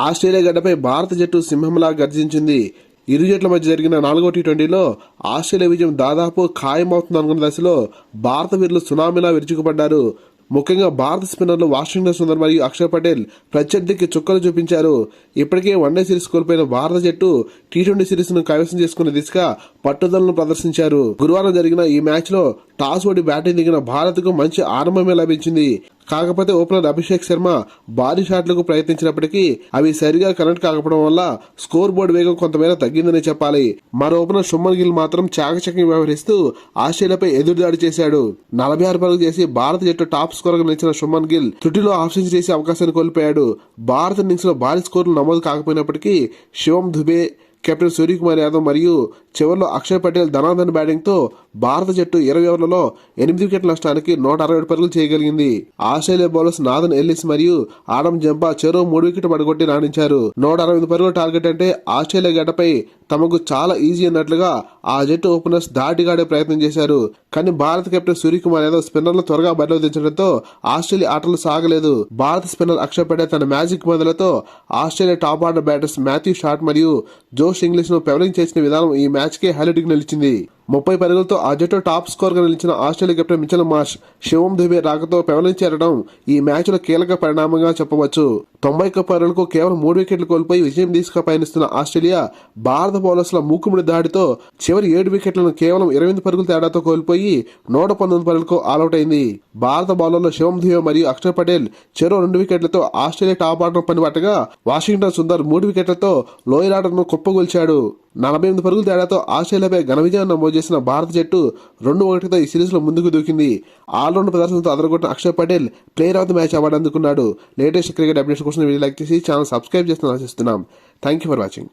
Australia గడ్డపై భారత జట్టు సింహంలా గర్జించింది. ఇరు జట్ల మధ్య జరిగిన 4వ టీ20లో ఆస్ట్రేలియా విజయం దాదాపు ఖాయమవుతుందనుకున్న దశలో భారత వీరులు సునామీలా విరుచుకుపడ్డారు. ముఖ్యంగా భారత స్పిన్నర్లు వాషింగ్టన్ సుందర్ మరియు అక్షర్ పటేల్ ప్రత్యర్థికి చుక్కలు చూపించారు. ఇప్పటికే వన్డే సిరీస్ కోల్పోయిన భారత జట్టు టీ20 సిరీస్ ను కైవసం చేసుకునే దిశగా పట్టుదలను ప్రదర్శించారు. గురువారం జరిగిన ఈ మ్యాచ్ లో టాస్ ఓడి బ్యాటింగ్ దిగిన భారత్ కు మంచి ఆరంభమే లభించింది. కాకపోతే ఓపెనర్ అభిషేక్ శర్మ భారీ షాట్లకు ప్రయత్నించినప్పటికీ అవి సరిగా కనెక్ట్ కాకపోవడం వల్ల స్కోర్ బోర్డు వేగం కొంతమేర తగ్గిందని చెప్పాలి. మరో ఓపెనర్ శుభ్మన్ గిల్ మాత్రం చాకచక్యం వ్యవహరిస్తూ ఆస్ట్రేలియాపై ఎదురుదాడి చేశాడు. 46 పరుగులు చేసి భారత జట్టు టాప్ స్కోర్ గా నిలిచిన శుభ్మన్ గిల్ త్రుటిలో హాఫ్ సెంచరీ చేసే అవకాశాన్ని కోల్పోయాడు. భారత ఇన్నింగ్స్ లో భారీ స్కోర్లు నమోదు కాకపోయినప్పటికీ శివం దుబే, కెప్టెన్ సూర్యకుమార్ యాదవ్ మరియు చివరిలో అక్షర్ పటేల్ ధనాధన్ బ్యాటింగ్ తో భారత జట్టు 20 ఓవర్లలో 8 వికెట్ల నష్టానికి 167 పరుగులు చేయగలిగింది. ఆస్ట్రేలియా బౌలర్స్ నాథన్ ఎల్లిస్ మరియు ఆడమ్ జంపా చెరో 3 వికెట్ పడగొట్టి రాణించారు. 168 పరుగుల టార్గెట్ అంటే ఆస్ట్రేలియా గడ్డపై తమకు చాలా ఈజీ అన్నట్లుగా ఆ జట్టు ఓపెనర్స్ దాటిగాడే ప్రయత్నం చేశారు. కానీ భారత కెప్టెన్ సూర్యకుమార్ యాదవ్ స్పిన్నర్లు త్వరగా బరిలో దించడంతో ఆస్ట్రేలియా ఆటలు సాగలేదు. భారత స్పిన్నర్ అక్షర్ పటేల్ తన మ్యాజిక్ మొదలతో Australia top order batters Matthew Short మరియు జోష్ ఇంగ్లీష్ ను పెవలింగ్ చేసిన విధానం ఈ మ్యాచ్ కి హైలైట్ గా నిలిచింది. 30 పరుగులతో ఆ జట్టు టాప్ స్కోర్ గా నిలిచిన ఆస్ట్రేలియా కెప్టెన్ మిచెల్ మార్ష్, శివం దుబే రాకతో పెవలింగ్ చేరడం ఈ మ్యాచ్ లో కీలక పరిణామంగా చెప్పవచ్చు. 91 పరుగులకు కేవలం 3 వికెట్లు కోల్పోయి విజయం దిశగా పయనిస్తున్న ఆస్ట్రేలియా భారత బౌలర్స్ ల మూకుముడి దాడితో చివరి 7 వికెట్లను కేవలం 28 పరుగుల తేడాతో కోల్పోయి 119 పరుగులకు ఆల్అౌట్ అయింది. భారత బౌలర్లు శివం దుబే మరియు అక్షర్ పటేల్ చెరో 2 వికెట్లతో ఆస్ట్రేలియా టాప్ ఆర్డర్ పనిపట్టగా వాషింగ్టన్ సుందర్ 3 వికెట్లతో లోయర్ ఆర్డర్ ను కుప్పగొల్చాడు. 48 పరుగుల తేడాతో ఆస్ట్రేలియాపై ఘన విజయం నమోదు చేసిన భారత జట్టు 2-1తో ఈ సిరీస్ లో ముందుకు దూకింది. ఆల్రౌండ్ ప్రదర్శనతో అదరగొట్టిన Akshar Patel player of the match award అందుకున్నాడు. లేటెస్ట్ క్రికెట్ అప్డేట్స్ కోసం వీడియో లైక్ చేసి ఛానల్ సబ్స్క్రైబ్ చేస్తున్నా ఆశిస్తున్నాం. Thank you for watching.